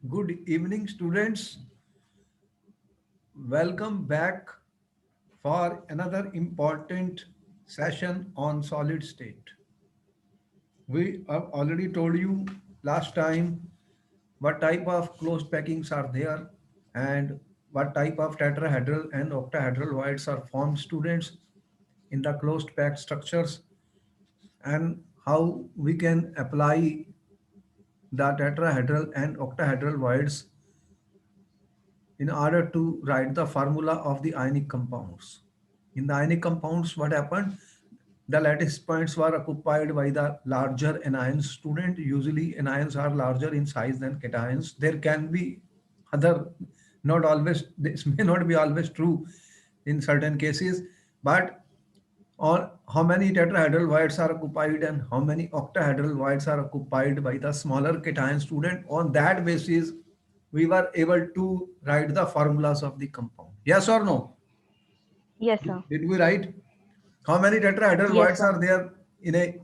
Good evening, students. Welcome back for another important session on solid state. We have already told you last time what type of closed packings are there and what type of tetrahedral and octahedral voids are formed, students, in the closed pack structures, and how we can apply the tetrahedral and octahedral voids in order to write the formula of the ionic compounds. In the ionic compounds, what happened? The lattice points were occupied by the larger anions. Student, usually anions are larger in size than cations. There can be other, not always, this may not be always true in certain cases, but on how many tetrahedral voids are occupied and how many octahedral voids are occupied by the smaller cation, student. On that basis, we were able to write the formulas of the compound. Yes or no? Yes, sir. Did we write? How many tetrahedral Yes, voids sir. are there in a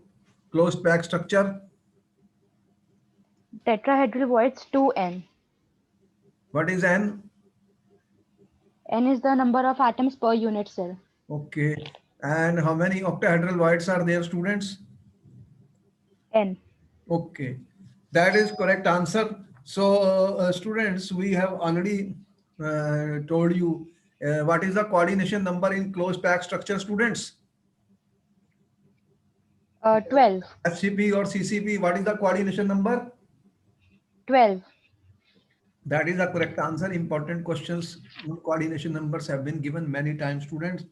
closed pack structure? Tetrahedral voids 2n. What is N? N is the number of atoms per unit cell. Okay. And how many octahedral voids are there, students? N. Okay, that is correct answer. So, students, we have already told you what is the coordination number in closed pack structure, students? 12. FCP or CCP, what is the coordination number? 12. That is the correct answer. Important questions on coordination numbers have been given many times, students.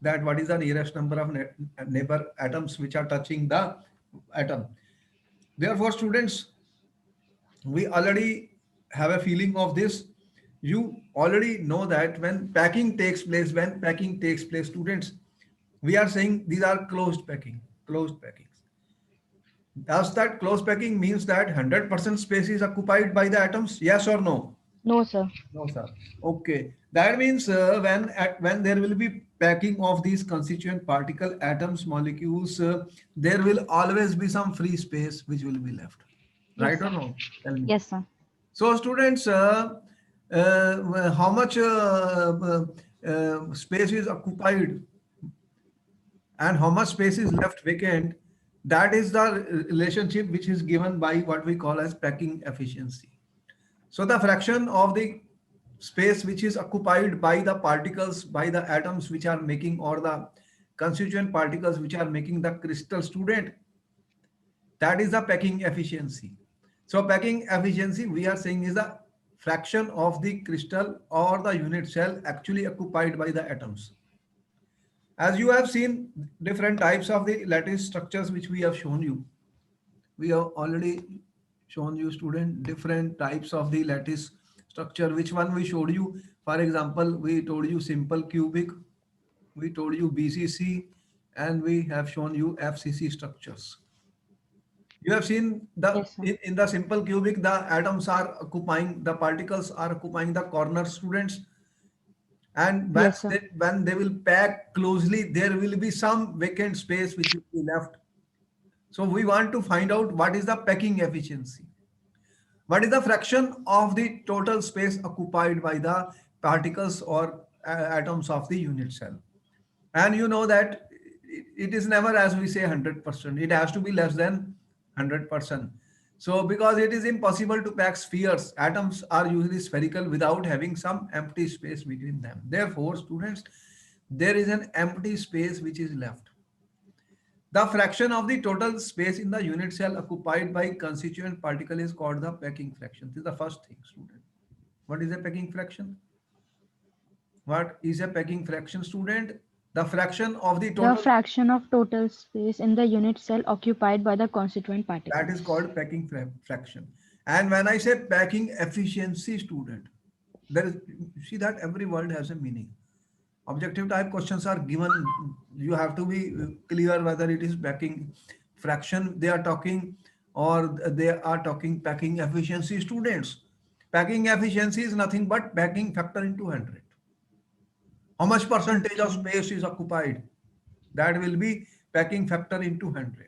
That what is the nearest number of neighbor atoms which are touching the atom. Therefore, students, we already have a feeling of this. You already know that when packing takes place, students, we are saying these are closed packings. Does that closed packing means that 100% space is occupied by the atoms? Yes or no? No, sir. No, sir. Okay. That means when there will be packing of these constituent particle atoms, molecules, there will always be some free space which will be left. Yes, Right or sir. no? Tell me. Yes, sir. So, students, how much space is occupied and how much space is left vacant? That is the relationship which is given by what we call as packing efficiency. So, the fraction of the space which is occupied by the particles, by the atoms which are making, or the constituent particles which are making the crystal, student, that is the packing efficiency. So packing efficiency we are saying is the fraction of the crystal or the unit cell actually occupied by the atoms. As you have seen different types of the lattice structures which we have shown you. We have already shown you, student, different types of the lattice structure. Which one we showed you? For example, we told you simple cubic, we told you BCC, and we have shown you FCC structures. You have seen the Yes, sir. in the simple cubic, the atoms are occupying, the particles are occupying the corner, students. And Yes, sir. when they will pack closely, there will be some vacant space which will be left. So we want to find out what is the packing efficiency. What is the fraction of the total space occupied by the particles or atoms of the unit cell? And you know that it is never, as we say, 100%. It has to be less than 100%. So because it is impossible to pack spheres, atoms are usually spherical without having some empty space between them. Therefore, students, there is an empty space which is left. The fraction of the total space in the unit cell occupied by constituent particle is called the packing fraction. This is the first thing, student. What is a packing fraction? What is a packing fraction, student? The fraction of the The total, fraction of total space in the unit cell occupied by the constituent that is particles. called packing fraction. And when I say packing efficiency, student, there is, see that every word has a meaning. Objective type questions are given. You have to be clear whether it is packing fraction they are talking, or they are talking packing efficiency, students. Packing efficiency is nothing but packing factor into 100. How much percentage of Okay. space is occupied? That will be packing factor into 100.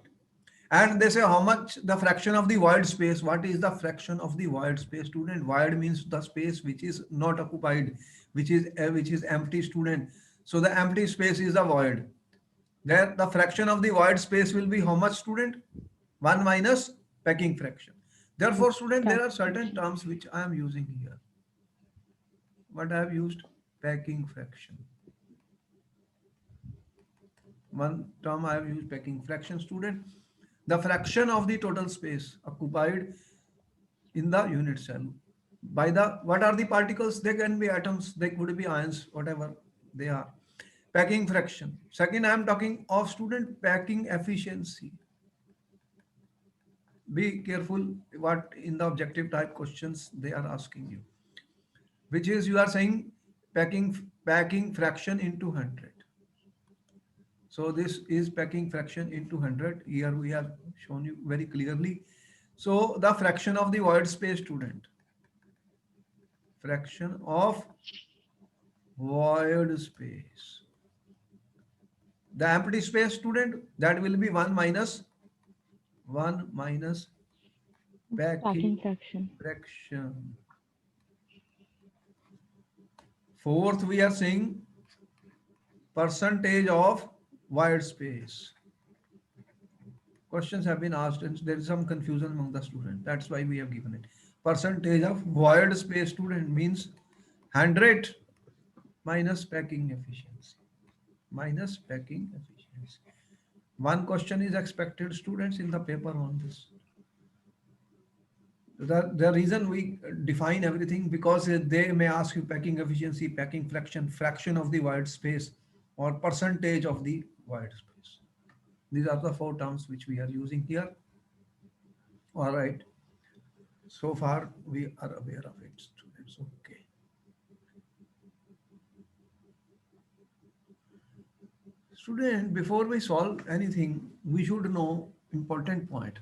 And they say how much the fraction of the void space. What is the fraction of the void space, student? Void means the space which is not occupied, which is empty, student. So the empty space is the void. There the fraction of the void space will be how much, student? 1 minus packing fraction. Therefore, student, there are certain Fraction. terms which I am using here. What I have used? Packing fraction. One term I have used, packing fraction, student. The fraction of the total space occupied in the unit cell by the, what are the particles? They can be atoms, they could be ions, whatever they are. Packing fraction. Second, I am talking of, student, packing efficiency. Be careful what in the objective type questions they are asking you, which is you are saying packing fraction into 100. So this is packing fraction into 100. Here we have shown you very clearly. So the fraction of the void space, student, fraction of void space. The empty space, student, that will be 1 minus Packing packing fraction. fraction. Fourth, we are saying percentage of void space. Questions have been asked and there is some confusion among the students. That's why we have given it. Percentage of void space, student, means 100 minus packing efficiency. Minus packing efficiency. One question is expected, students, in the paper on this. The reason we define everything, because they may ask you packing efficiency, packing fraction of the void space, or percentage of the void space. These are the 4 terms which we are using here. All right. So far we are aware of it, students. Okay. Student, before we solve anything, we should know important point.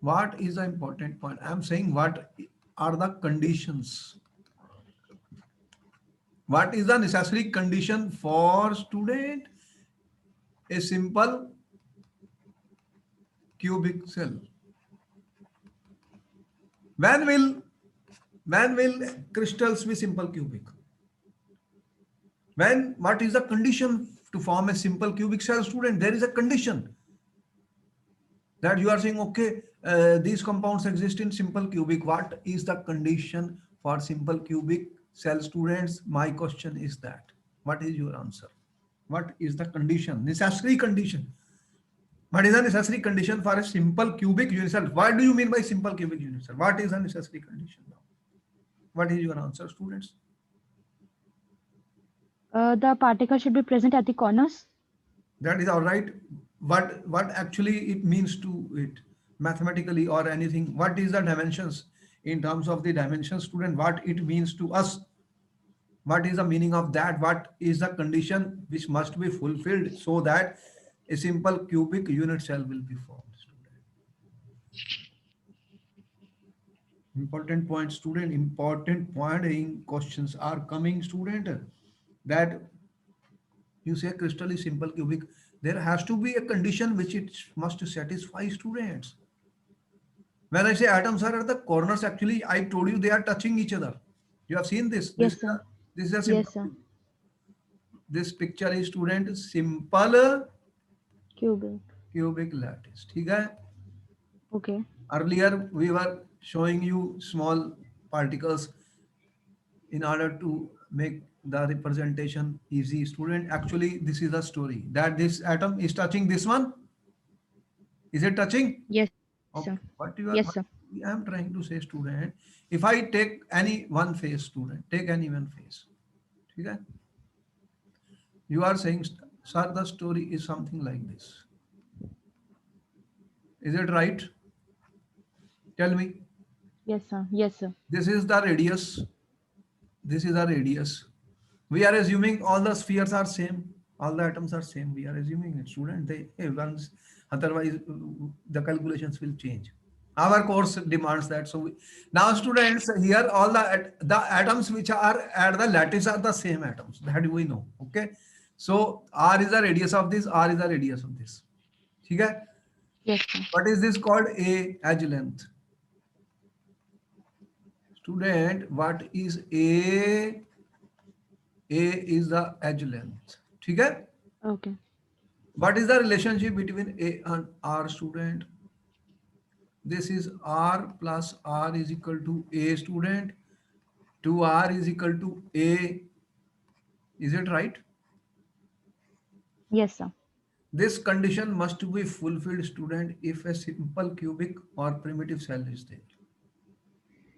What is the important point? I am saying what are the conditions? What is the necessary condition for, student, a simple cubic cell? When will crystals be simple cubic? What is the condition to form a simple cubic cell, student? There is a condition that you are saying, okay, these compounds exist in simple cubic. What is the condition for simple cubic cell, students? My question is that. What is your answer? What is the condition? Necessary condition. What is the necessary condition for a simple cubic unit cell? What do you mean by simple cubic unit cell? What is the necessary condition now? What is your answer, students? The particle should be present at the corners. That is all right. What actually it means to it mathematically or anything? What is the dimensions in terms of the dimensions, student? What it means to us? What is the meaning of that? What is the condition which must be fulfilled so that a simple cubic unit cell will be formed, student? Important point, student. Important point in questions are coming, student. That you say crystal is simple cubic. There has to be a condition which it must satisfy, students. When I say atoms are at the corners, actually, I told you they are touching each other. You have seen this. Yes, sir. This is a Yes, simple. sir. This picture is, student, simple Cubic. cubic lattice. ठीक है? Okay. Earlier we were showing you small particles in order to make the representation easy, student. Actually, this is the story that this atom is touching this one. Is it touching? Yes, Okay. sir. What you are, Yes, sir. I am trying to say, student, if I take any one phase, student, take any one phase. Okay? You are saying, sir, the story is something like this. Is it right? Tell me. Yes, sir. Yes, sir. This is the radius. This is the radius. We are assuming all the spheres are same. All the atoms are same. We are assuming it, student. They once, otherwise the calculations will change. Our course demands that. So now, students, here all the atoms which are at the lattice are the same atoms. That we know. Okay. So R is the radius of this. R is the radius of this. ठीक है? Yes, sir. What is this called? A edge length. Student, what is A? A is the edge length. ठीक है? Okay. What is the relationship between A and R, student? This is R plus R is equal to A, student. 2R is equal to A. Is it right? Yes, sir. This condition must be fulfilled, student, if a simple cubic or primitive cell is there.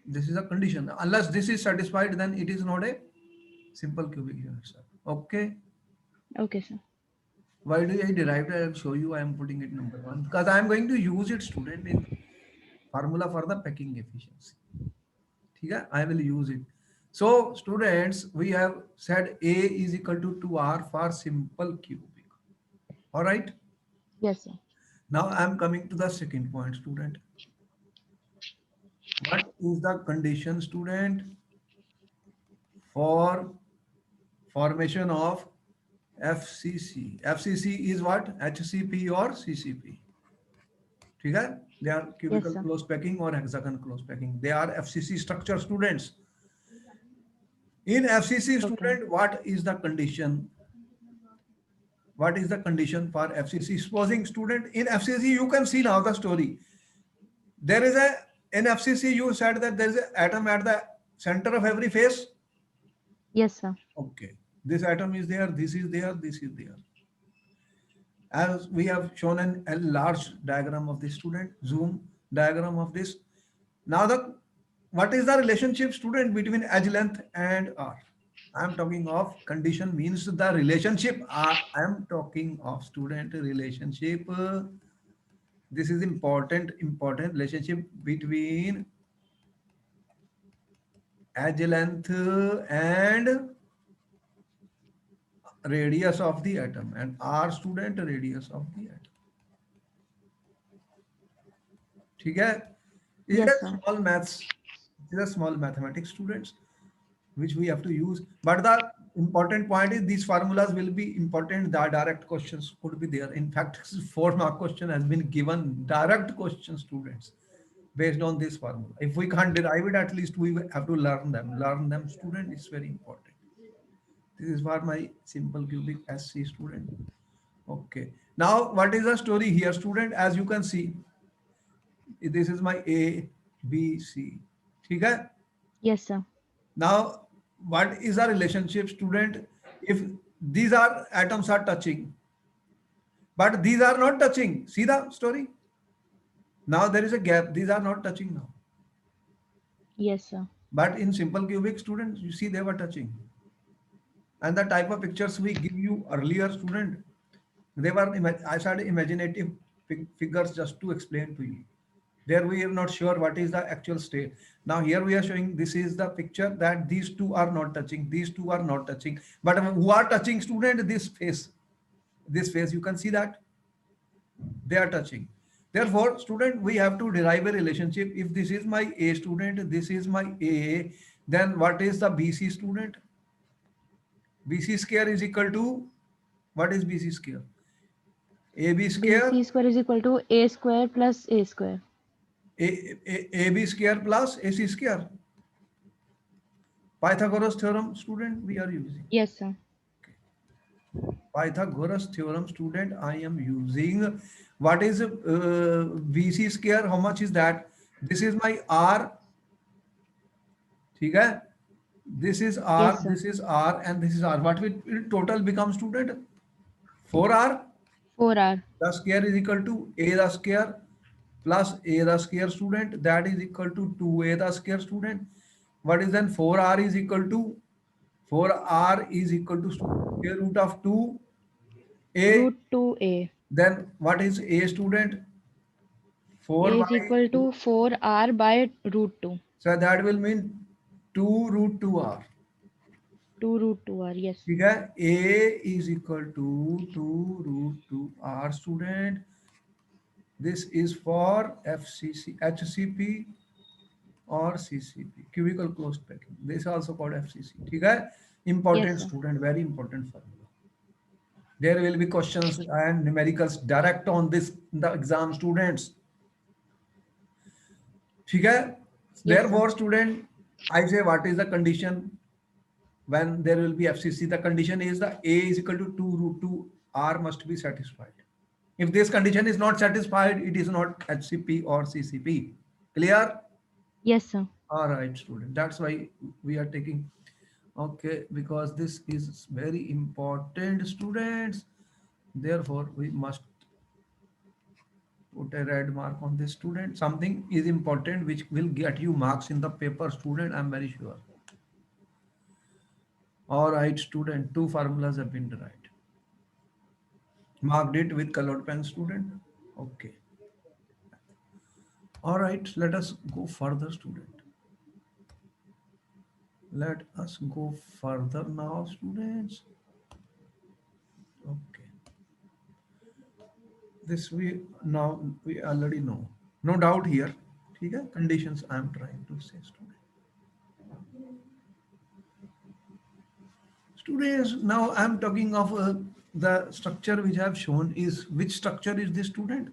This is a condition. Unless this is satisfied, then it is not a simple cubic unit cell. Okay. Okay, sir. Why do I derive it? I will show you. I am putting it number one because I am going to use it, student, in formula for the packing efficiency. Okay, I will use it. So, students, we have said A is equal to 2R for simple cubic. All right. Yes, sir. Now I am coming to the second point, student. What is the condition, student, for formation of FCC? FCC is what? HCP or CCP? ठीक है? They are Yes, cubical sir. close packing or hexagon close packing. They are FCC structure, students. In FCC, Okay. student, what is the condition? What is the condition for FCC? Supposing, student, in FCC, you can see now the story. There is a, in FCC, you said that there is an atom at the center of every face. Yes, sir. Okay. This atom is there, this is there, this is there. As we have shown in a large diagram of this, student, zoom diagram of this. Now what is the relationship, student, between edge length and R? I am talking of condition means the relationship. I am talking of, student, relationship. This is important relationship between edge length and radius of the atom, and R, student, radius of the atom. ठीक है? It is Yes, a sir. small maths. It is a small mathematics, students, which we have to use. But the important point is these formulas will be important. The direct questions could be there. In fact, 4 mark question has been given, direct question, students, based on this formula. If we can't derive it, at least we have to learn them. Learn them, student. It's very important. This is for my simple cubic SC, student. Okay. Now, what is the story here, student? As you can see, this is my A, B, C. ठीक है? Yes, sir. Now, what is the relationship, student? If these are atoms are touching, but these are not touching. See the story? Now there is a gap. These are not touching now. Yes, sir. But in simple cubic, students, you see they were touching. And the type of pictures we give you earlier, student, they were, I started imaginative figures just to explain to you. There we are not sure what is the actual state. Now here we are showing this is the picture that these two are not touching, these two are not touching. But who are touching, student? This face. This face, you can see that they are touching. Therefore, student, we have to derive a relationship. If this is my A, student, this is my A, then what is the BC, student? BC square is equal to, what is BC square? AB square, BC square is equal to A square plus A square. AB square plus AC square. Pythagoras theorem, student, we are using. Yes, sir. Pythagoras theorem, student, I am using. What is BC square? How much is that? This is my R. ठीक है? This is R, Yes, sir. this is R, and this is R. What will total become, student? 4R. 4R. The square is equal to A the square plus A the square, student. That is equal to 2A the square, student. What is then 4R is equal to? 4R is equal to square root of 2A. Root 2A. Then what is A, student? 4 A is by equal 2. to 4R by root 2. So that will mean 2 root 2R. 2 root 2R. Yes. ठीक है? A is equal to 2 root 2R, student. This is for FCC, HCP or CCP, cubical closed packing. This is also called FCC. ठीक है? Important, Yes, sir. student, very important formula. There will be questions and numericals direct on this in the exam, students. ठीक है? Yes, sir. Therefore, student, I say what is the condition when there will be FCC? The condition is the A is equal to 2 root 2 R must be satisfied. If this condition is not satisfied, it is not HCP or CCP. Clear? Yes, sir. All right, student. That's why we are taking. Okay, because this is very important, students. Therefore, we must put a red mark on this, student. Something is important which will get you marks in the paper, student. I'm very sure. All right, student. Two formulas have been derived. Marked it with colored pen, student. Okay. All right. Let us go further, student. Let us go further now, students. Okay. This we now we already know. No doubt here. ठीक है? Conditions I am trying to say, student. Students, now I am talking of the structure which I have shown is which structure is this, student?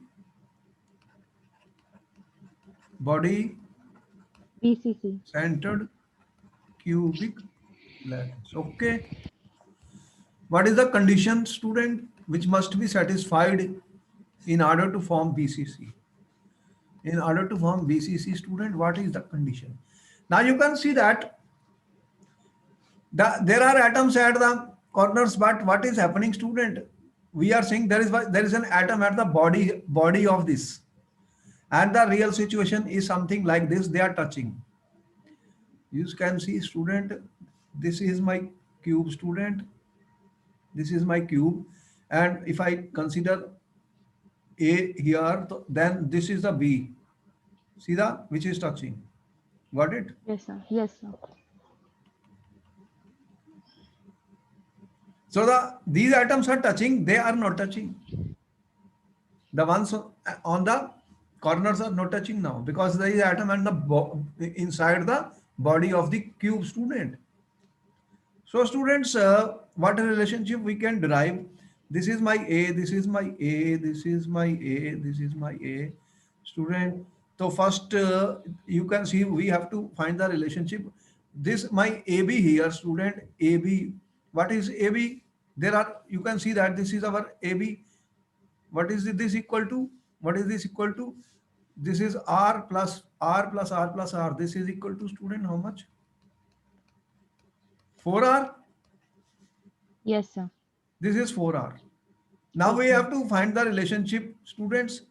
Body BCC. centered cubic lattice. Okay. What is the condition, student, which must be satisfied in order to form BCC? In order to form BCC, student, what is the condition? Now you can see that there are atoms at the corners, but what is happening, student? We are saying there is an atom at the body of this, and the real situation is something like this. They are touching. You can see, student, this is my cube, student. This is my cube, and if I consider A here, then this is the B. See the which is touching. Got it? Yes, sir. Yes, sir. So these atoms are touching, they are not touching. The ones on the corners are not touching now because there is atom and inside the body of the cube, student. So students, what relationship we can derive? This is my A, this is my A, this is my A, this is my A, student. So first, you can see we have to find the relationship. This my AB here, student. AB. What is AB? There are. You can see that this is our AB. What is this equal to? What is this equal to? This is R plus R plus R plus R. This is equal to, student, how much? 4R. Yes, sir. This is 4R. Now we Okay. have to find the relationship, students.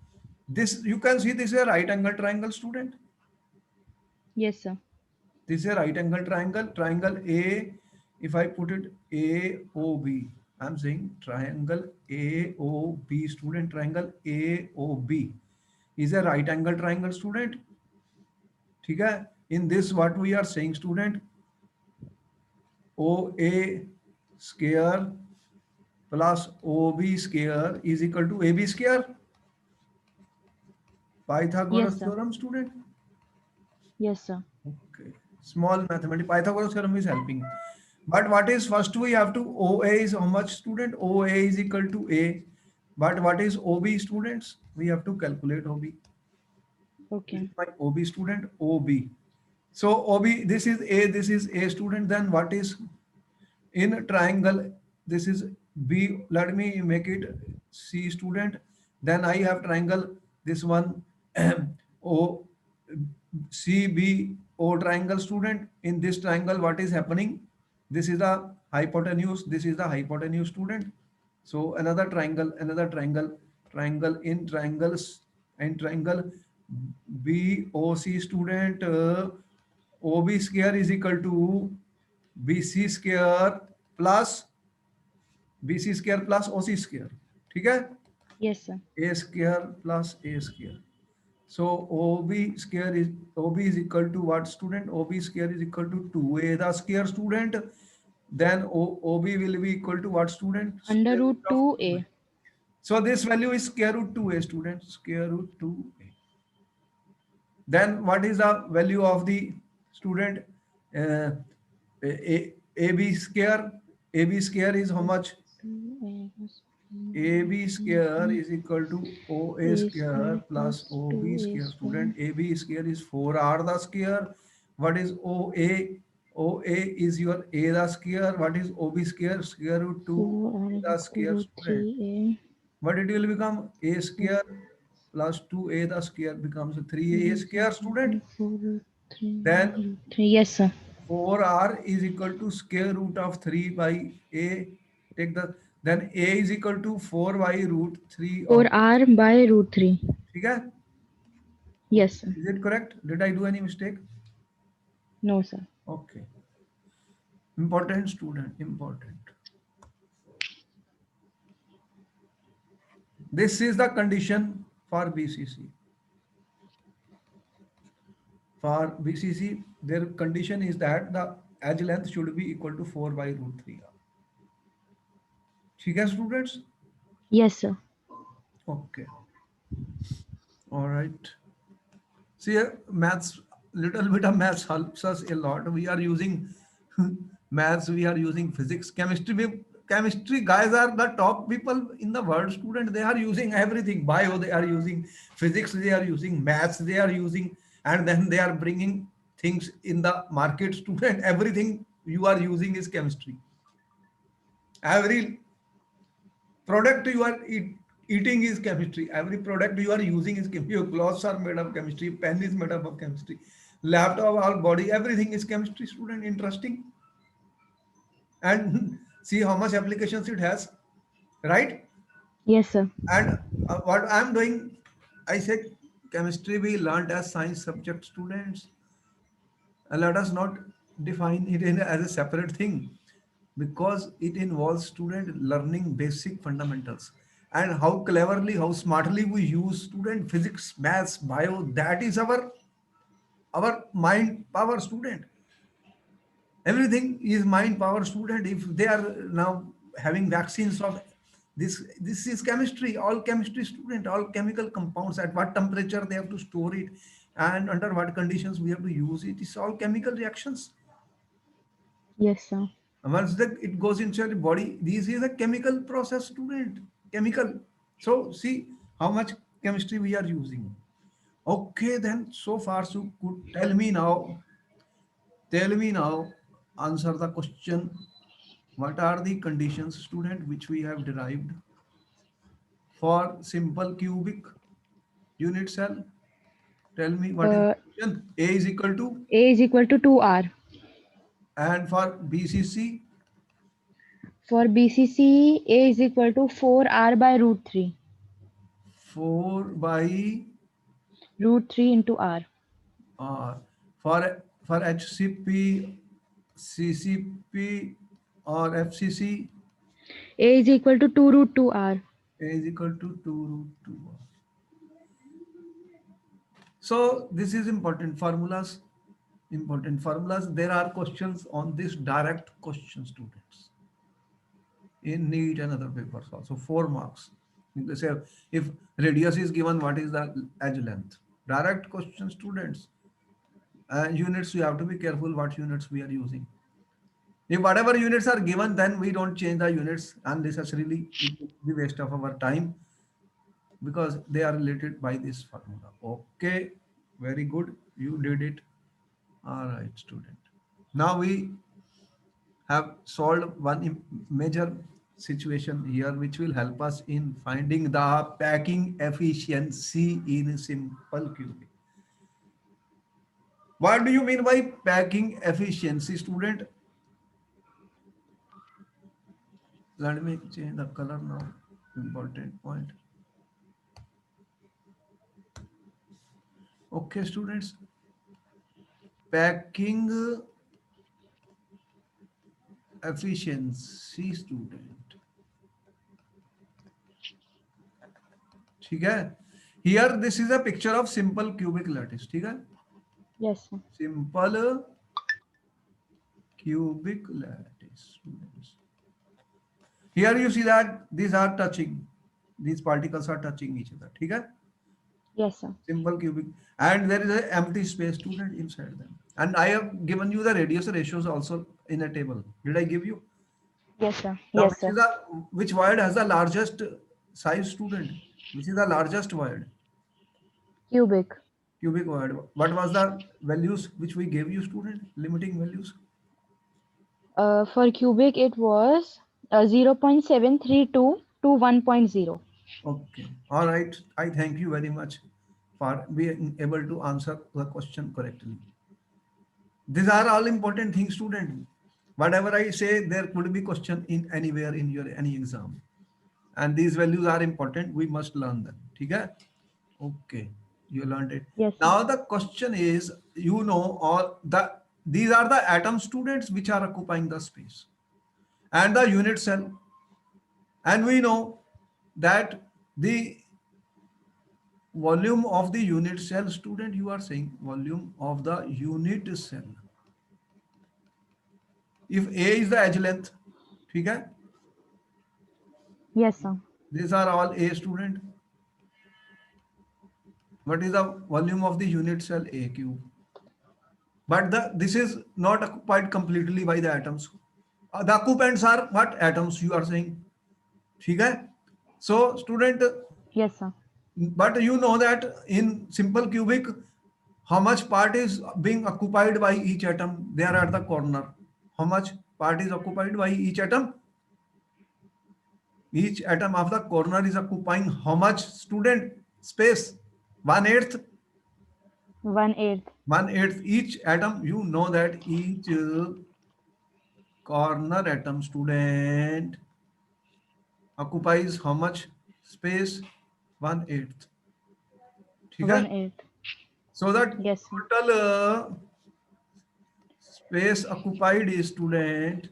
This you can see this is a right angle triangle, student. Yes, sir. This is a right angle triangle. Triangle A. If I put it AOB, I'm saying triangle AOB, student. Triangle AOB is a right angle triangle, student. ठीक है? In this, what we are saying, student, OA square plus OB square is equal to AB square. Pythagoras Yes, sir. theorem, student. Yes, sir. Okay. Small mathematics. Pythagoras theorem is helping. But what is first we have to OA is how much, student? OA is equal to A. But what is OB, students? We have to calculate OB. This Okay. is my OB, student. OB. So OB, this is A, student. Then what is in triangle? This is B. Let me make it C, student. Then I have triangle, this one O C B O triangle, student. In this triangle, what is happening? This is the hypotenuse. This is the hypotenuse, student. So another triangle, triangle in triangles and triangle BOC, student. OB square is equal to BC square plus OC square. ठीक है? Yes, sir. A square plus A square. So OB is equal to what, student? OB square is equal to 2A the square, student. Then OB will be equal to what, student? Under Square root root of 2A. So this value is square root 2A, student. Square root 2A. Then what is the value of the, student? AB square. AB square is how much? AB square is equal to OA A square square plus plus OB 2A square. square. Student, AB square is 4R the square. What is OA? OA is your A the square. What is OB square? Square root 2 4R is the equal square, to student. 3A. What it will become? A square plus 2A the square becomes 3A Is square, equal student. to 4 root 3 by Then root 3. Yes, sir. 4R is equal to square root of 3 by A. Take the, then A is equal to 4 by root 3 of, 4R by root 3. ठीक है? Yes, sir. Is it correct? Did I do any mistake? No, sir. Okay. Important, student, important. This is the condition for BCC. For BCC, their condition is that the edge length should be equal to 4 by root 3. ठीक है, students? Yes, sir. Okay. All right. See, maths, little bit of maths helps us a lot. We are using maths, we are using physics, chemistry. Chemistry guys are the top people in the world, student. They are using everything. Bio, they are using physics, they are using maths, they are using, and then they are bringing things in the market, student. Everything you are using is chemistry. Every product you are eating is chemistry. Every product you are using is chemistry. Your clothes are made of chemistry. Pen is made up of chemistry. Laptop, our body, everything is chemistry, student. Interesting. And see how much applications it has, right? Yes, sir. And what I'm doing, I said chemistry we learned as science subject, students. Let us not define it as a separate thing, because it involves student learning basic fundamentals, and how cleverly, how smartly we use student physics, maths, bio. That is our mind power, student. Everything is mind power, student. If they are now having vaccines of this is chemistry, all chemistry, student, all chemical compounds, at what temperature they have to store it, and under what conditions we have to use it. It's all chemical reactions. Yes, sir. Once that it goes inside the body, this is a chemical process, student. Chemical. So see how much chemistry we are using. Okay, then so far so good. Tell me now, answer the question. What are the conditions, student, which we have derived for simple cubic unit cell? Tell me what is the Uh, condition? A is equal to, A is equal to 2R. and for BCC, For BCC, A is equal to 4R by root 3. 4 by Root 3 into R. R. For HCP, CCP, or FCC, A is equal to 2 root 2R. A is equal to 2 root 2. So this is important formulas. Important formulas. There are questions on this, direct question, students, in NEET and other papers also. 4 marks. They say if radius is given, what is the edge length? Direct question, students. Units, you have to be careful what units we are using. If whatever units are given, then we don't change the units unnecessarily. It will be waste of our time, because they are related by this formula. Okay, very good. You did it. All right, student. Now we have solved one major situation here, which will help us in finding the packing efficiency in simple cubic. What do you mean by packing efficiency, student? Let me change the color now. Important point. Okay, students. Packing efficiency, student. ठीक है? Here, this is a picture of simple cubic lattice. ठीक है? Yes, sir. Simple cubic lattice, students. Here you see that these are touching. These particles are touching each other. ठीक है? Yes, sir. Simple cubic, and there is an empty space, student, inside them. And I have given you the radius ratios also in a table. Did I give you? Yes, sir. Now, Yes, sir. which void has the largest size, student? Which is the largest void? Cubic. Cubic void. What was the values which we gave you, student? Limiting values? For cubic, it was 0.732 to 1.0. Okay. All right. I thank you very much for being able to answer the question correctly. These are all important things, student. Whatever I say, there could be question in anywhere in your any exam. And these values are important. We must learn them. Okay? Okay. You learned it. Yes, sir. Now the question is, you know, all these are the atom, students, which are occupying the space and the unit cell. And we know that the volume of the unit cell, student, you are saying volume of the unit cell. If A is the edge length, okay, Yes, sir. these are all A, student. What is the volume of the unit cell? A cube. But this is not occupied completely by the atoms. The occupants are what? Atoms, you are saying. Okay? So, student, Yes, sir. but you know that in simple cubic, how much part is being occupied by each atom there at the corner? How much part is occupied by each atom? Each atom of the corner is occupying how much, student? Space? 1/8? 1/8. 1/8 each atom. You know that each corner atom, student, occupies how much space? 1/8. Okay? 1/8. So that Yes, sir. total space occupied is, student,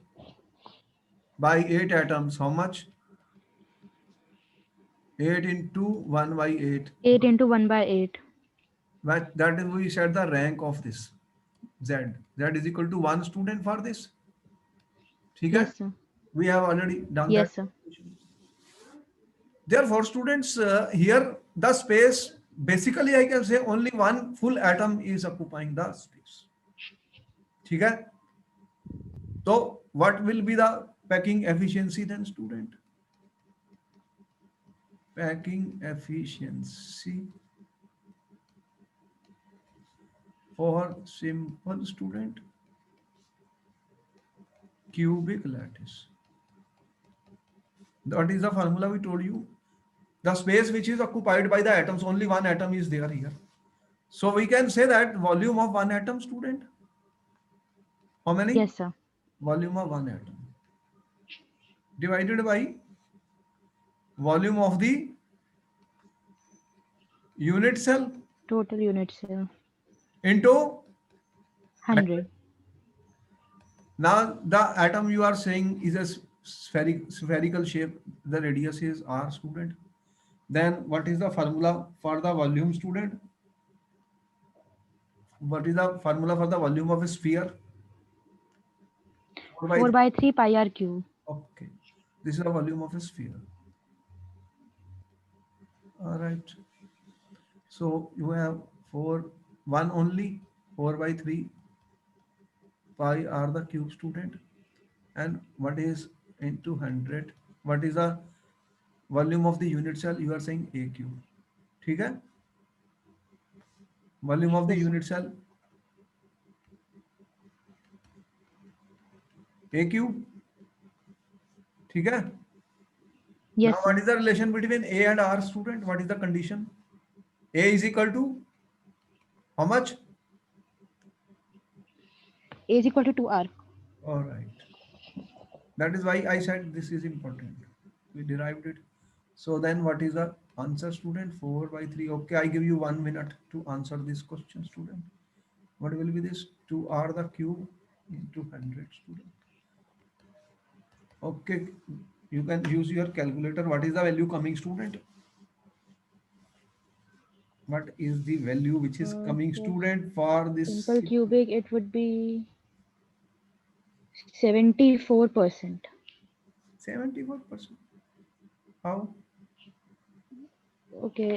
by 8 atoms. How much? 8 into 1 by 8. 8 into 1/8. That is, we said the rank of this Z. Z is equal to 1, student, for this. Okay? Yes, sir. We have already done that. Yes, sir. Therefore, students, here the space, basically I can say only one full atom is occupying the space. Okay? So what will be the packing efficiency then, student? Packing efficiency for simple, student, cubic lattice. That is the formula we told you. The space which is occupied by the atoms, only one atom is there here. So we can say that volume of one atom, student. How many? Yes, sir. Volume of one atom divided by volume of the unit cell Total unit cell. into 100. now the atom you are saying is a spherical shape. The radius is r, student. Then what is the formula for the volume, student? What is the formula for the volume of a sphere? 4 by 4/3 pi r cube. okay. This is the volume of a sphere. All right. So you have 1 only, 4 by 3 pi r the cube, student. And what is into 100? What is the volume of the unit cell? You are saying A cube. Okay? Volume of the Yes, sir. unit cell A cube. Okay? Now Yes, what sir. is the relation between A and R, student? What is the condition? A is equal to how much? A is equal to 2r. All right. That is why I said this is important. We derived it. So then what is the answer, student? 4 by 3. Okay, I give you 1 minute to answer this question, student. What will be this? 2r the cube into 100, student. Okay, you can use your calculator. What is the value coming, student? What is the value which is coming, For student, for this simple cubic, it would be 74%. 74%? How? Okay.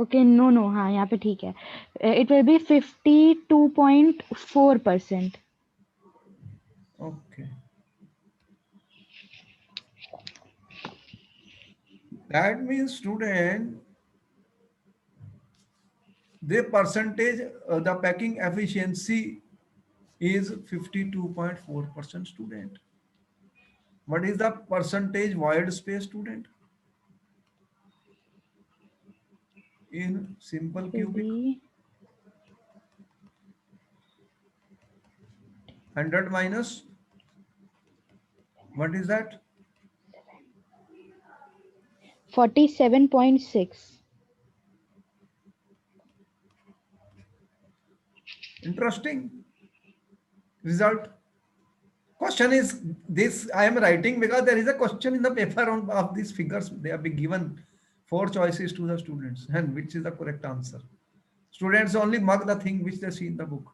Okay no no हाँ यहाँ पे ठीक है it will be 52.4%. Okay. That means student, the percentage, the packing efficiency is 52.4% student. What is the percentage void space student in simple cubic? Maybe 100 minus, what is that? 47.6. Interesting result. Question is this, I am writing because there is a question in the paper on of these figures. They have been given four choices to the students, and which is the correct answer. Students only mark the thing which they see in the book.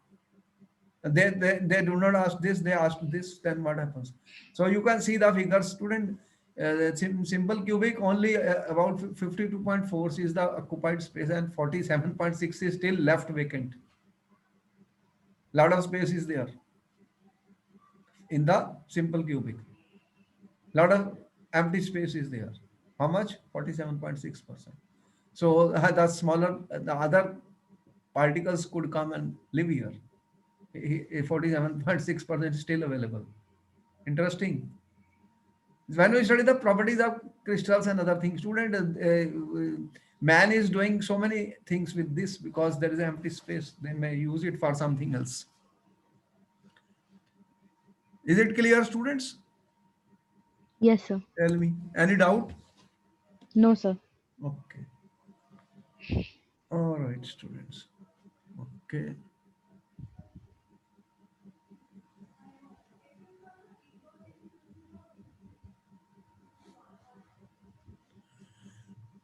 They do not ask this, they ask this, then what happens? So you can see the figures, student. Simple cubic only about 52.4 is the occupied space and 47.6 is still left vacant. Lot of space is there in the simple cubic. Lot of empty space is there. How much? 47.6%. So the smaller, the other particles could come and live here. 47.6% is still available. Interesting. When we study the properties of crystals and other things, student, man is doing so many things with this because there is an empty space. They may use it for something else. Is it clear, students? Yes, sir. Tell me. Any doubt? No, sir. Okay. All right, students. Okay.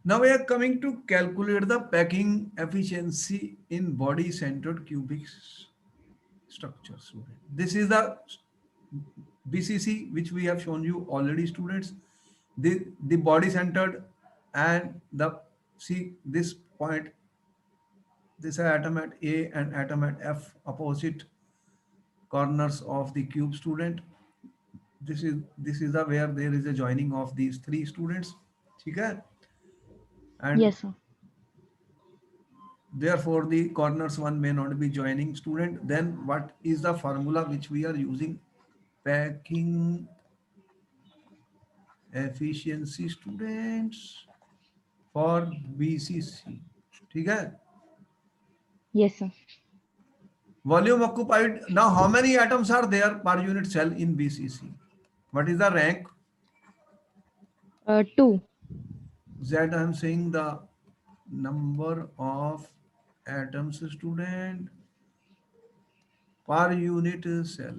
Now we are coming to calculate the packing efficiency in body-centered cubic structure, student. This is the BCC which we have shown you already, students. The body-centered and the, see this point, this atom at A and atom at F, opposite corners of the cube, student. This is the where there is a joining of these three, students. Okay? And Yes, sir. therefore the corners one may not be joining, student. Then what is the formula which we are using? Packing efficiency, students, for BCC. ठीक है? Yes, sir. Volume occupied. Now how many atoms are there per unit cell in BCC? What is the rank? 2. Z, I am saying the number of atoms, student, per unit cell.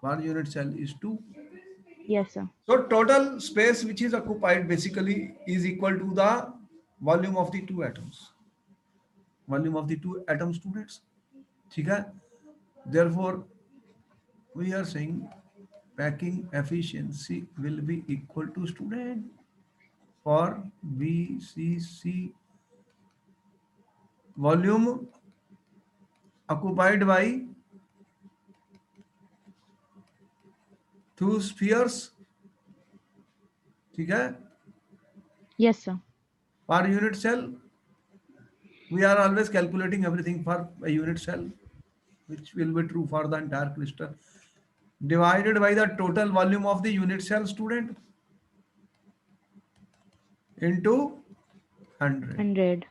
Per unit cell is 2. Yes, sir. So total space which is occupied basically is equal to the volume of the two atoms. Volume of the two atom, students. ठीक है? Therefore, we are saying packing efficiency will be equal to, student, for BCC, volume occupied by two spheres. ठीक है? Yes, sir. Per unit cell, we are always calculating everything for a unit cell, which will be true for the entire crystal, divided by the total volume of the unit cell, student, into 100. 100.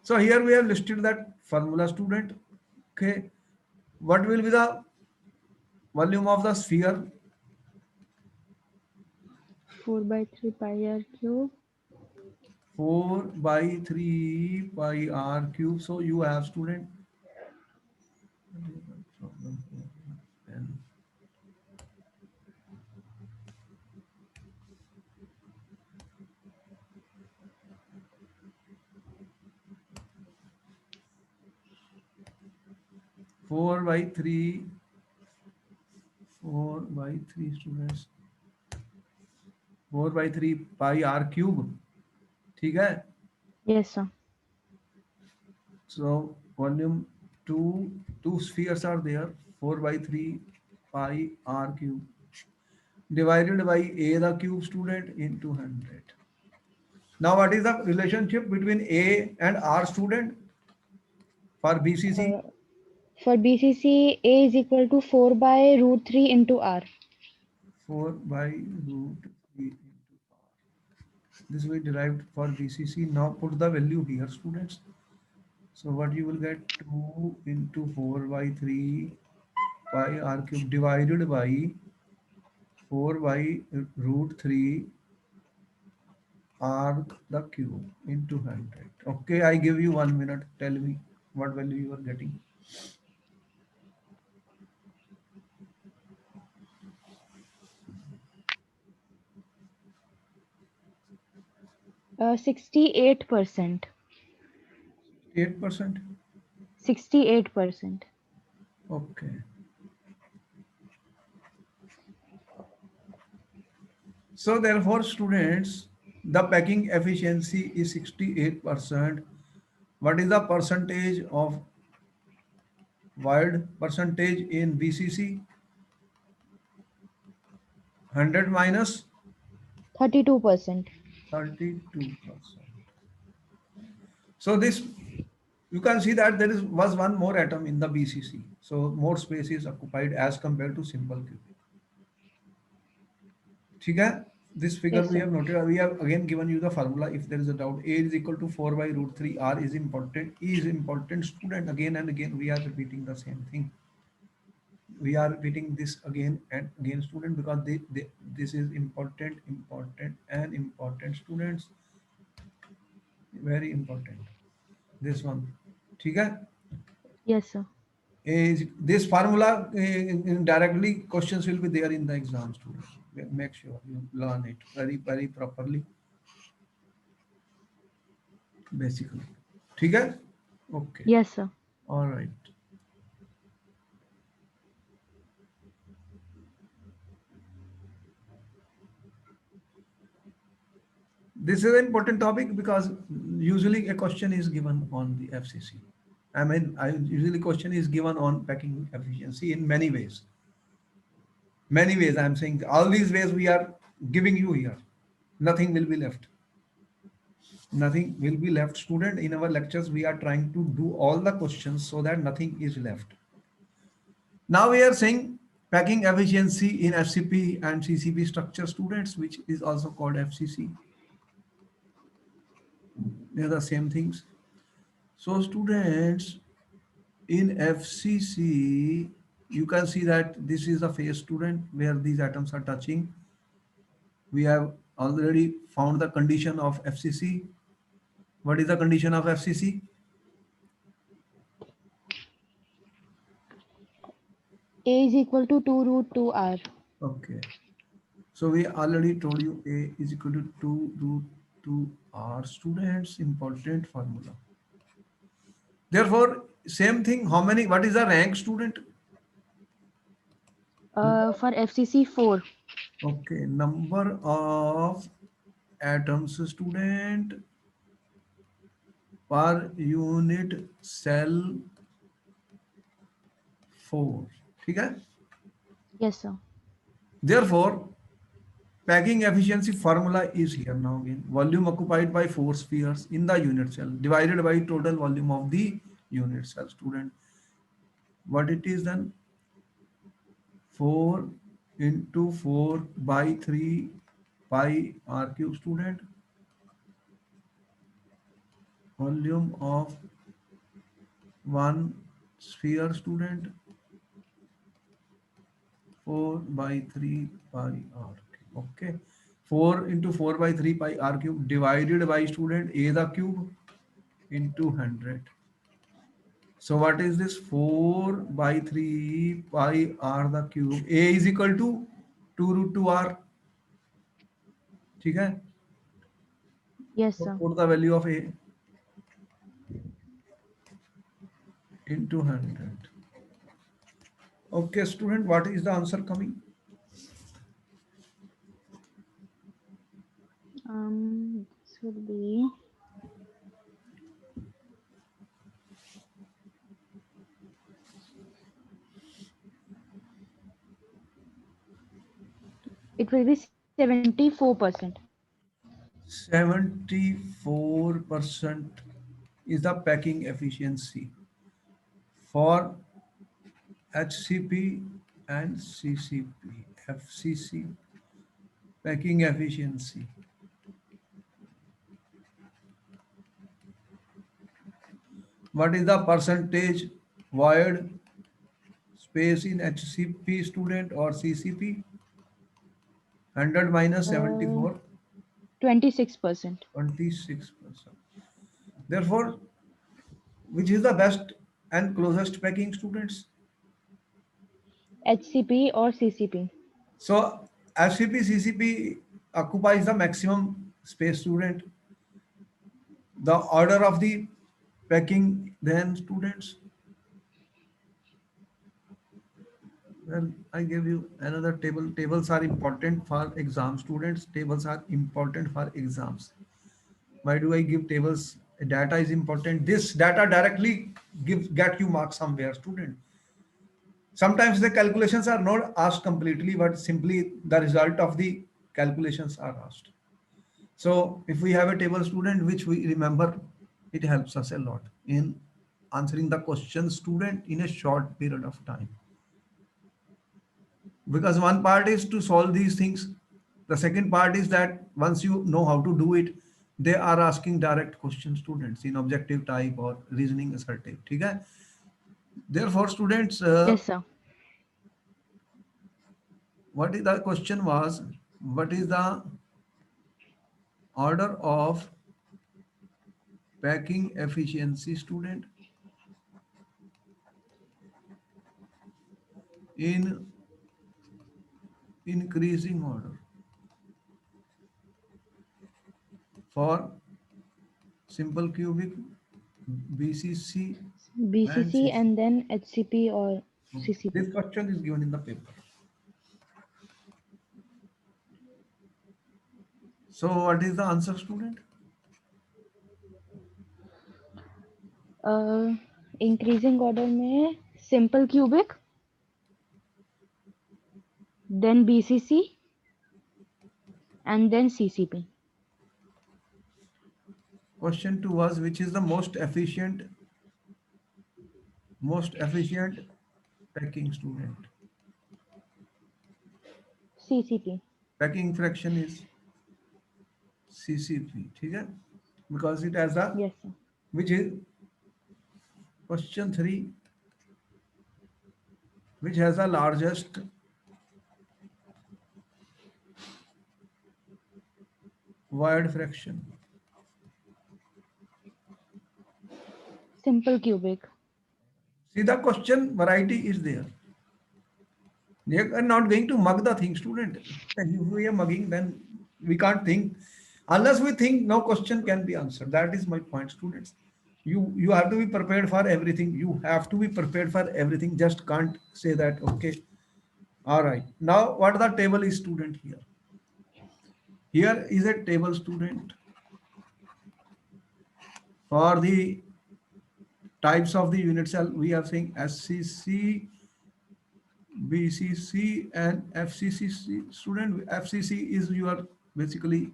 So here we have listed that formula, student. Okay. What will be the volume of the sphere? 4 by 3 pi r cube. 4 by 3 pi r cube. So you have, student, 4 by 3, 4 by 3, students, 4 by 3 pi r cube. ठीक है? Yes, sir. So volume two spheres are there. 4 by 3 pi r cube divided by a the cube student into 100. Now what is the relationship between a and r student for BCC? Uh, for BCC, A is equal to 4 by root 3 into R. 4 by root 3 into r. This we derived for BCC. Now put the value here, students. So what you will get 2 into 4 by 3 pi r cube divided by 4 by root 3 r the cube into 100. Okay, I give you 1 minute. Tell me what value you are getting. 68%. 8%. 68%. Okay. So therefore, students, the packing efficiency is 68%. What is the percentage of wide percentage in BCC? 100 minus 32%. 32%. So this, you can see that there was one more atom in the BCC. So more space is occupied as compared to simple cubic. ठीक है? This figure Yes, we sir. have noted. We have again given you the formula. If there is a doubt, A is equal to 4 by root 3. R is important. E is important. Student, again and again we are repeating the same thing. We are repeating this again and again, student, because this is important, important, and important, students. Very important. This one. ठीक है? Yes, sir. Is this formula directly questions will be there in the exam, students. Make sure you learn it very very properly, basically. ठीक है? Okay. Yes, sir. All right. This is an important topic because usually a question is given on the FCC. I mean, usually question is given on packing efficiency in many ways. Many ways. I'm saying all these ways we are giving you here. Nothing will be left. Nothing will be left, student. In our lectures we are trying to do all the questions so that nothing is left. Now we are saying packing efficiency in FCP and CCP structure, students, which is also called FCC. They are the same things. So students, in FCC you can see that this is the phase, student, where these atoms are touching. We have already found the condition of FCC. What is the condition of FCC? A is equal to 2 root 2 R. Okay. So we already told you A is equal to 2 root 2 R, students, important formula. Therefore, same thing, how many, what is the rank, student? For FCC, 4. Okay, number of atoms, student, per unit cell 4. ठीक है? Yes, sir. Therefore, packing efficiency formula is here now again. Volume occupied by 4 spheres in the unit cell divided by total volume of the unit cell, student. What it is then? 4 into 4 by 3 pi r cube, student. Volume of one sphere, student. 4 by 3 pi r cube. Okay. 4 into 4 by 3 pi r cube divided by, student, a the cube into 100. So what is this? 4 by 3 pi r the cube. A is equal to 2 root 2 r. ठीक है? Yes, So sir. put the value of A into 100. Okay, student, what is the answer coming? This will be It will be 74%. 74% is the packing efficiency for HCP and CCP. FCC packing efficiency. What is the percentage void space in HCP student or CCP? 100 minus Uh, 74, 26%. 26%. Therefore, which is the best and closest packing students? HCP or CCP. So FCP, CCP occupies the maximum space student. The order of the packing then students. Well, I gave you another table. Tables are important for exam students. Tables are important for exams. Why do I give tables? Data is important. This data directly get you marks somewhere, student. Sometimes the calculations are not asked completely, but simply the result of the calculations are asked. So if we have a table student which we remember, it helps us a lot in answering the question student in a short period of time. Because one part is to solve these things. The second part is that once you know how to do it, they are asking direct question students in objective type or reasoning assertive. Okay? Therefore, students, Yes, sir. what is the question was, what is the order of packing efficiency student in increasing order for simple cubic, BCC and BCC CC? and then HCP or This CCP. question is given in the paper. So what is the answer, student? Increasing order में simple cubic then BCC and then CCP. Question 2 was which is the most efficient packing student? CCP. Packing fraction is CCP. ठीक है? Because it has a yes sir. which is question 3 which has the largest void fraction. Simple cubic. See the question variety is there. They are not going to mug the thing, student. And if we are mugging, then we can't think. Unless we think, no question can be answered. That is my point, students. You have to be prepared for everything. You have to be prepared for everything. Just can't say that, okay. All right. Now, what the table is, student here? Here is a table, student, for the types of the unit cell. We are saying SCC, BCC, and FCC. Student, FCC is your basically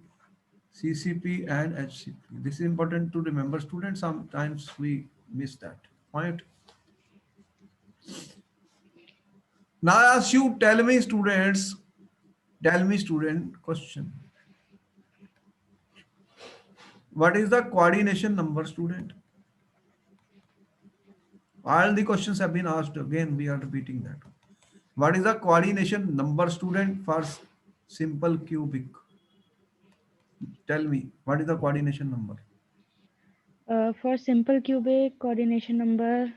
CCP and HCP. This is important to remember, students. Sometimes we miss that point. Now, as you tell me, students, tell me, student, question. What is the coordination number, student? All the questions have been asked again. We are repeating that. What is the coordination number, student, for simple cubic? Tell me, what is the coordination number? For simple cubic coordination number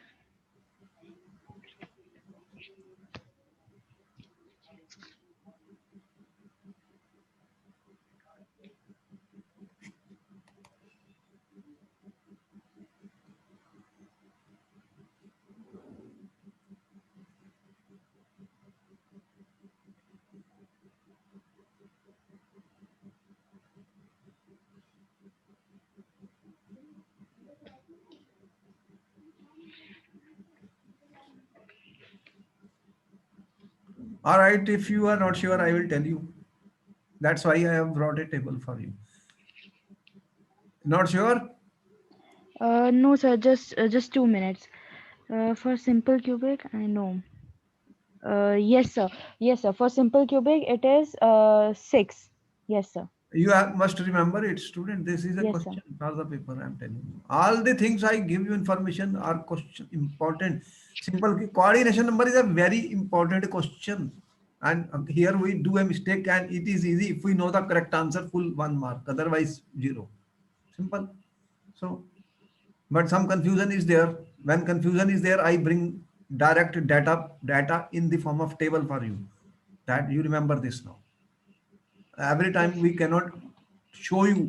All right, if you are not sure, I will tell you. That's why I have brought a table for you. Not sure? No, sir. Just 2 minutes. For simple cubic, I know. Yes, sir. Yes, sir. For simple cubic, it is 6. Yes, sir. Must remember it, student. This is a Yes, sir. question for the paper. I'm telling you. All the things I give you information are question important. Simple coordination number is a very important question. And here we do a mistake, and it is easy if we know the correct answer, full 1 mark. Otherwise, zero. Simple. So, but some confusion is there. When confusion is there, I bring direct data in the form of table for you. That you remember this now. Every Yes, time sir. we cannot show you.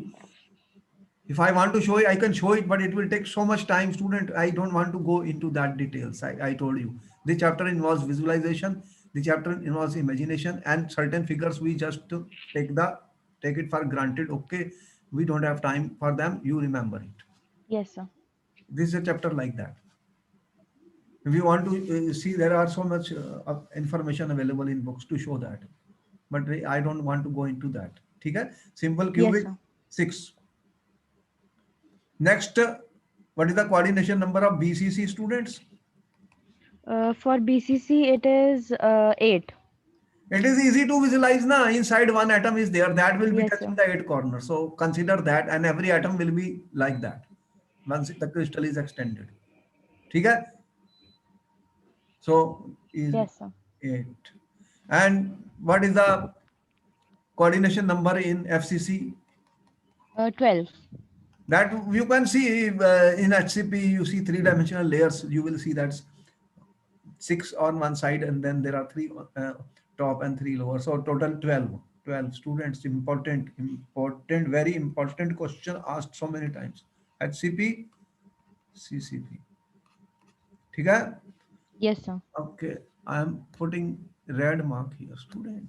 If I want to show it, I can show it, but it will take so much time, student. I don't want to go into that details. I told you. The chapter involves visualization, the chapter involves imagination, and certain figures we just take the take it for granted. Okay, we don't have time for them. You remember it. Yes, sir. This is a chapter like that. If you want to see, there are so much information available in books to show that, but I don't want to go into that. Okay, simple Yes, cubic sir. 6. Next, what is the coordination number of BCC students? For BCC, it is 8. It is easy to visualize now. Inside one atom is there that will be Yes, touching sir. the eight corners. So consider that, and every atom will be like that once the crystal is extended. Okay? So is Yes, sir. 8. And what is the coordination number in FCC? 12. That you can see in HCP, you see three-dimensional layers. You will see that six on one side, and then there are three top and three lower. So total 12. 12 students. Important, very important question asked so many times. HCP, CCP. ठीक है? Yes, sir. Okay, I am putting red mark here, student.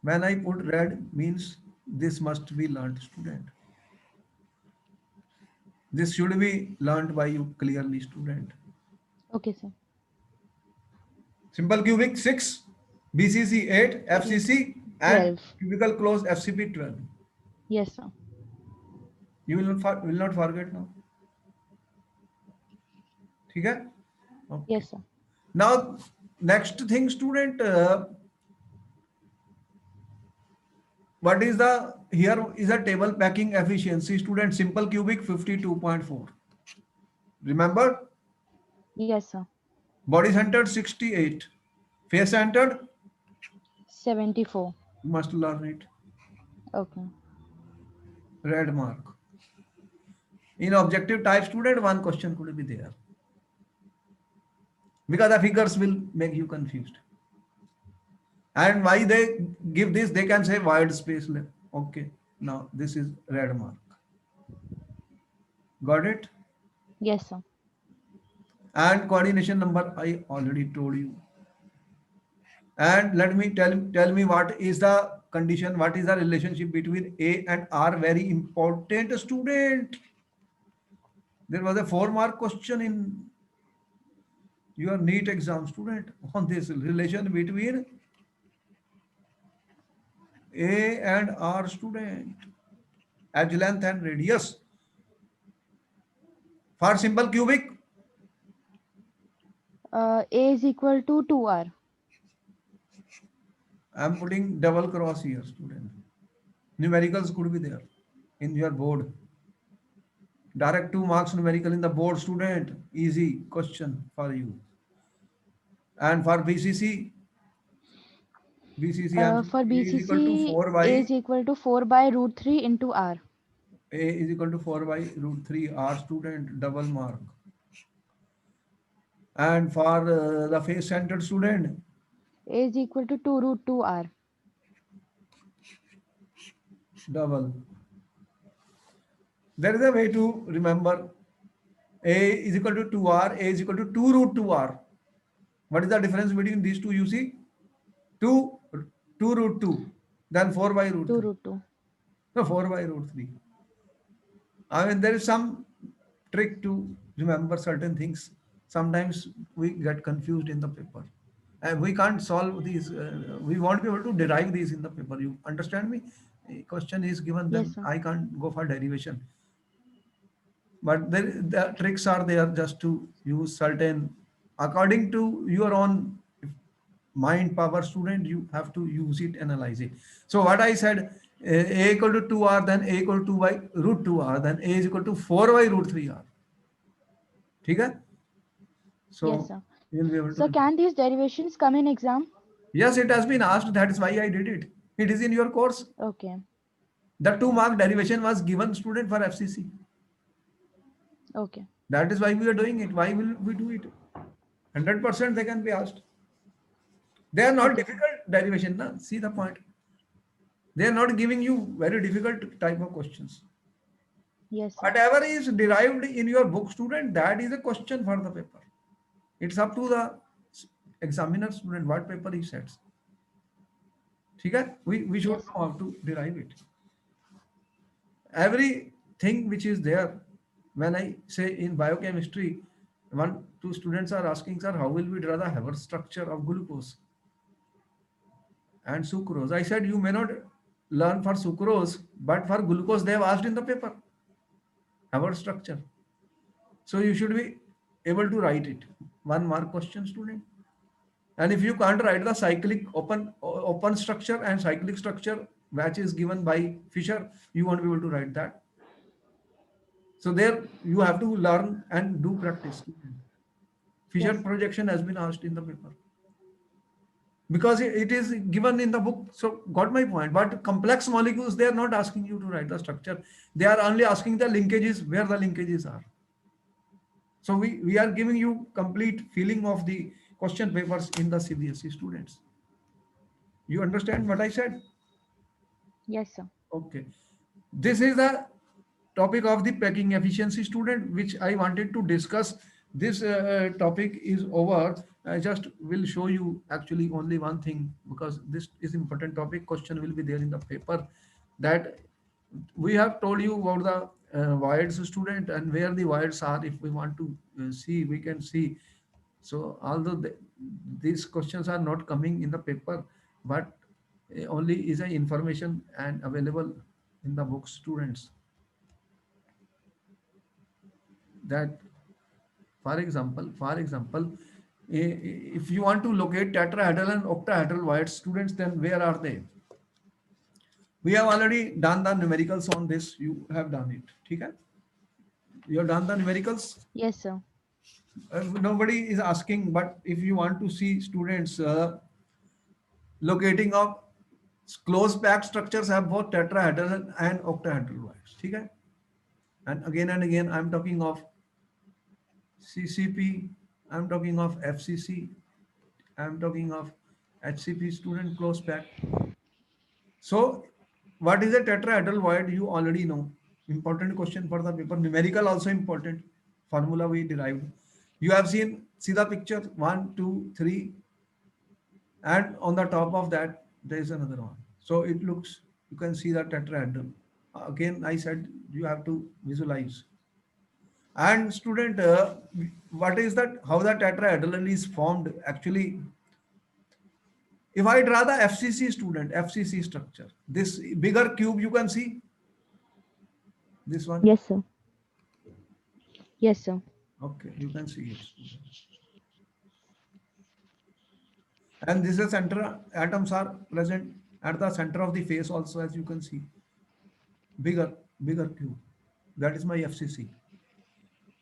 When I put red means this must be learned, student. This should be learned by you clearly, student. Okay, sir. Simple cubic 6, BCC 8, Eight. FCC, and 12. cubical close FCP 12. Yes, sir. You will not forget now. Okay? Okay. Yes, sir. Now, next thing, student, what is the, here is a table packing efficiency, student, simple cubic 52.4. Remember, Yes, sir. body centered 68, face centered, 74. you must learn it, Okay. red mark. In objective type, student, one question could be there because the figures will make you confused. And why they give this, they can say wide space. Okay, now this is red mark. Got it? Yes, sir. And coordination number, I already told you. And let me tell me what is the condition, what is the relationship between A and R? Very important, student. There was a 4 mark question in your NEET exam, student, on this relation between A and R, student. Edge length and radius. For simple cubic, A is equal to 2R. I am putting double cross here, student. Numericals could be there in your board. Direct 2 marks numerical in the board, student. Easy question for you. And for BCC, For A is equal to BCC, 4 by A is equal to 4 by root 3 into R. A is equal to 4 by root 3 R, student, double mark. And for the face centered student, A is equal to 2 root 2 R. double. There is a way to remember. A is equal to 2R, A is equal to 2 root 2R. What is the difference between these two? You see, 2, 2 root 2, then 4 by root 2 3. root 2. No, 4 by root 3. I mean, there is some trick to remember certain things. Sometimes we get confused in the paper. And we can't solve these. We won't be able to derive these in the paper. You understand me? A question is given, Yes, then sir. I can't go for derivation. But the tricks are there just to use certain, according to your own mind power, student, you have to use it, analyze it. So what I said, a equal to 2r, then a equal to 2 by root 2r, then a is equal to 4 by root 3r. ठीक है? Yes, So sir. you'll be able to So do. can these derivations come in exam? Yes, it has been asked. That is why I did it. It is in your course. Okay. The 2 mark derivation was given student for FCC. Okay. That is why we are doing it. Why will we do it? 100% they can be asked. They are not Okay, sir. difficult derivation. Na? See the point. They are not giving you very difficult type of questions. Yes, sir. Whatever is derived in your book, student, that is a question for the paper. It's up to the examiner student what paper he sets. ठीक है? We should Yes, know sir. how to derive it. Everything which is there, when I say in biochemistry, one, two students are asking, sir, how will we draw the Haber structure of glucose and sucrose? I said, you may not learn for sucrose, but for glucose, they have asked in the paper, Haber structure. So you should be able to write it. 1 mark question, student. And if you can't write the cyclic open structure and cyclic structure, which is given by Fisher, you won't be able to write that. So there you have to learn and do practice. Fisher Yes, sir. projection has been asked in the paper because it is given in the book. So got my point. But complex molecules, they are not asking you to write the structure. They are only asking the linkages, where the linkages are. So we are giving you complete feeling of the question papers in the CBSE students. You understand what I said? Yes, sir. Okay. This is the topic of the packing efficiency, student, which I wanted to discuss. This topic is over. I just will show you actually only one thing, because this is important topic. Question will be there in the paper, that we have told you about the voids, student, and where the voids are. If we want to see, we can see. So although these questions are not coming in the paper, but only is an information and available in the book, students, that for example, if you want to locate tetrahedral and octahedral voids, students, then where are they? We have already done the numericals on this. You have done it. Okay? You have done the numericals. Yes, sir. Nobody is asking, but if you want to see, students, locating of closed packed structures have both tetrahedral and octahedral voids. Okay? And again, I'm talking of CCP, I'm talking of FCC, I'm talking of HCP, student, close pack. So what is a tetrahedral void? You already know. Important question for the paper. Numerical also important. Formula we derived. You have seen, see the picture, one, two, three, and on the top of that, there is another one. So it looks, you can see the tetrahedral. Again, I said you have to visualize. And student, what is that? How the tetrahedral is formed? Actually, if I draw the FCC, student, FCC structure, this bigger cube you can see, this one. Yes, sir. Yes, sir. Okay, you can see it, student. And this is center atoms are present at the center of the face also, as you can see. Bigger, bigger cube. That is my FCC.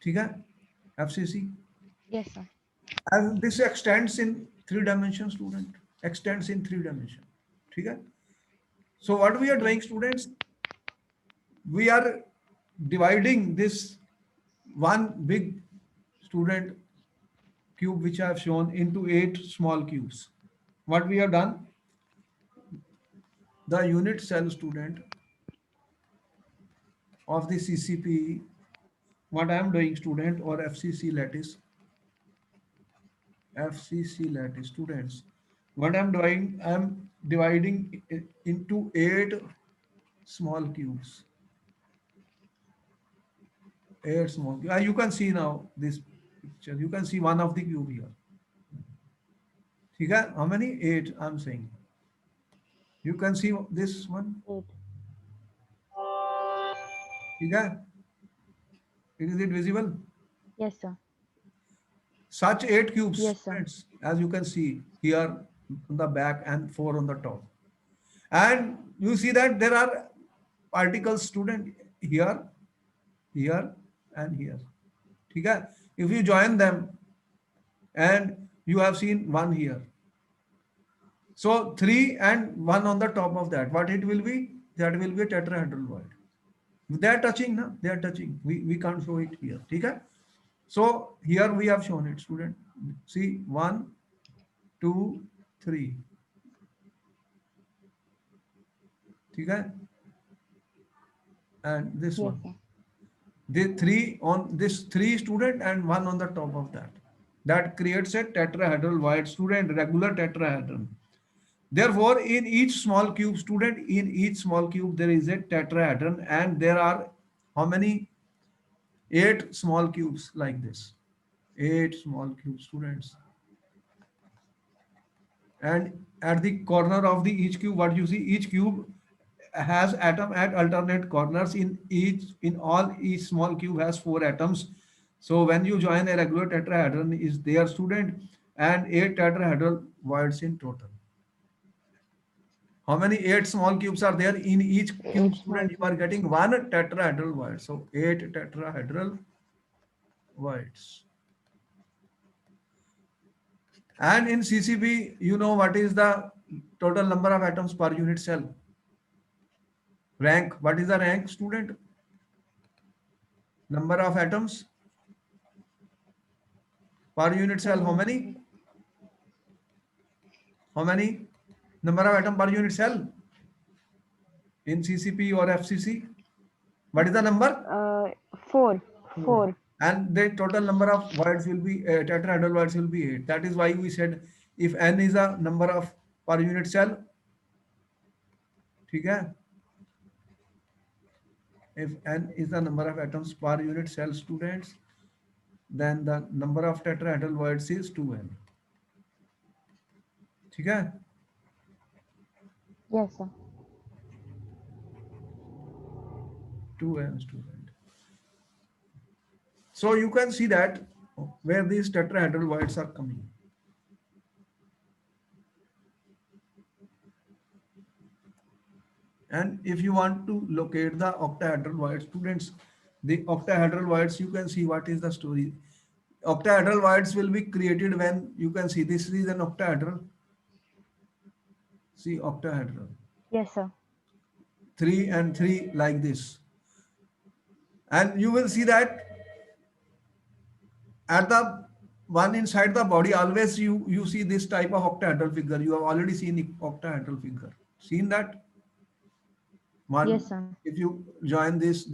ठीक है? FCC. Yes, sir. And this extends in 3 dimensions, student. Extends in 3 dimensions. ठीक है? So what we are Okay. doing, students, we are dividing this one big, student, cube which I have shown into 8 small cubes. What we have done, the unit cell, student, of the CCP, what I am doing, student, or FCC lattice, students, what I am doing, I am dividing it into 8 small cubes. 8 small cubes. You can see now this picture. You can see one of the cube here. ठीक है, how many? 8 I'm saying. You can see this one. 8. ठीक है, is it visible? Yes, sir. Such 8 cubes, Yes, sir. friends, as you can see here on the back and 4 on the top. And you see that there are particles, student, here, here, and here. ठीक है, if you join them and you have seen one here. So 3 and 1 on the top of that, what it will be? That will be a tetrahedral void. They are touching, na? They are touching. We can't show it here. Okay? So here we have shown it, student. See, 1, 2, 3. Okay? And this Yes, one. sir. The 3 on this 3 student and 1 on the top of that. That creates a tetrahedral void, student, regular tetrahedron. Therefore, in each small cube, student, in each small cube, there is a tetrahedron, and there are how many? 8 small cubes like this. 8 small cubes, students. And at the corner of the each cube, what you see, each cube has atom at alternate corners. In all, each small cube has 4 atoms. So when you join a regular tetrahedron is there, student, and 8 tetrahedral voids in total. How many? 8 small cubes are there in each 8 cube, small student? You are cubes. getting one tetrahedral void. So 8 tetrahedral voids. And in CCP, you know what is the total number of atoms per unit cell? Rank. What is the rank, student? Number of atoms per unit cell. How many? How many? Number of atom per unit cell in CCP or FCC? What is the number? 4. 4. 4. And the total number of words will be tetrahedral words will be 8. That is why we said if n is a number of per unit cell, ठीक है? If n is the number of atoms per unit cell, students, then the number of tetrahedral words is 2n. ठीक है? Yes, sir. 2n, student. So you can see that where these tetrahedral words are coming. And if you want to locate the octahedral void, students, the octahedral voids, you can see what is the story. Octahedral voids will be created when you can see this is an octahedral. See, octahedral. Yes, sir. 3 and 3 like this. And you will see that at the one inside the body, always you see this type of octahedral figure. You have already seen octahedral figure. Seen that? One, Yes, sir. if you join this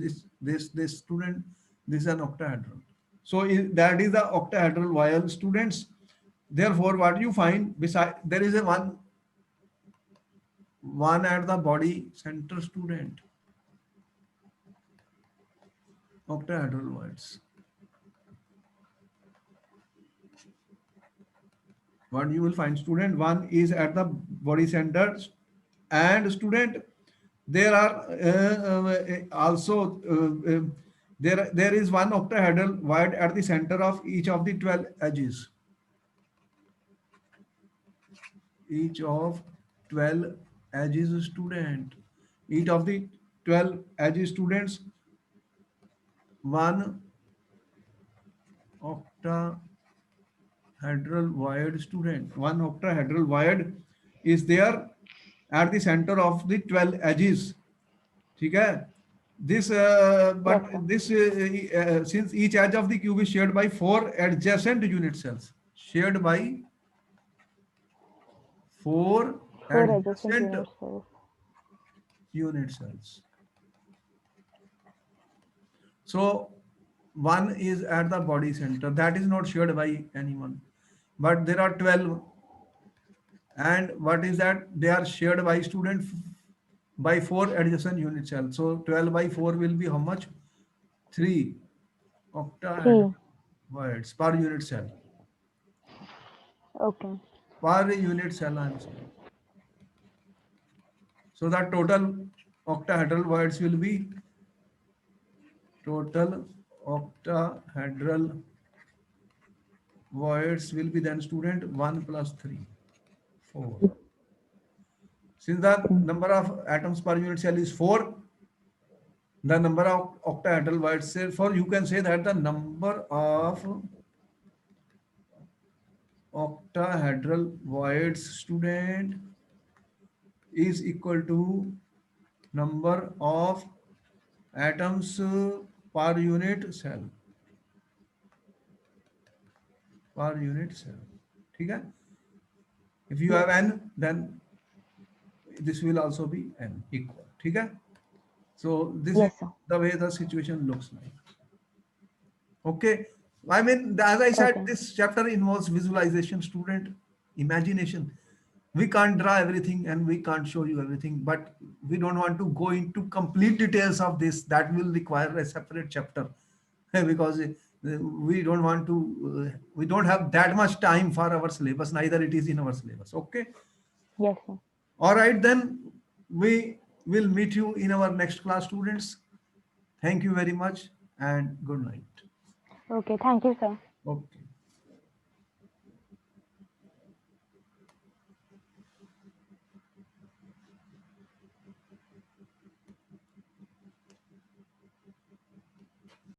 student, this is an octahedral. So that is the octahedral vial, students. Therefore, what you find beside there is a one at the body center, student. Octahedral vials. What you will find, student, one is at the body center, and student, there are also there is one octahedral void at the center of each of the 12 edges. Each of 12 edges, student. Each of the 12 edges, students, one octahedral void, student. One octahedral void is there at the center of the 12 edges. ठीक है? This but Yes, sir. this since each edge of the cube is shared by 4 adjacent unit cells, shared by 4 4 adjacent adjacent unit cells. unit cells. So one is at the body center, that is not shared by anyone, but there are 12. And what is that? They are shared by student by 4 adjacent unit cells. So 12 by 4 will be how much? 3 octahedral 3. words per unit cell. Okay. per unit cell I'm saying. So the total octahedral voids will be total octahedral voids will be then student 1 plus 3, 4. Since the number of atoms per unit cell is 4, the number of octahedral voids, therefore you can say that the number of octahedral voids student is equal to number of atoms per unit cell, per unit cell. ठीक है? If you have n, then this will also be n equal. ठीक है? So this is Yes, sir. the way the situation looks like. Okay. I mean, as I said, Okay. this chapter involves visualization, student, imagination. We can't draw everything and we can't show you everything, but we don't want to go into complete details of this. That will require a separate chapter because we don't want to, we don't have that much time for our syllabus, neither it is in our syllabus. Okay. Yes, sir. All right, then we will meet you in our next class, students. Thank you very much and good night. Okay. Thank you, sir. Okay.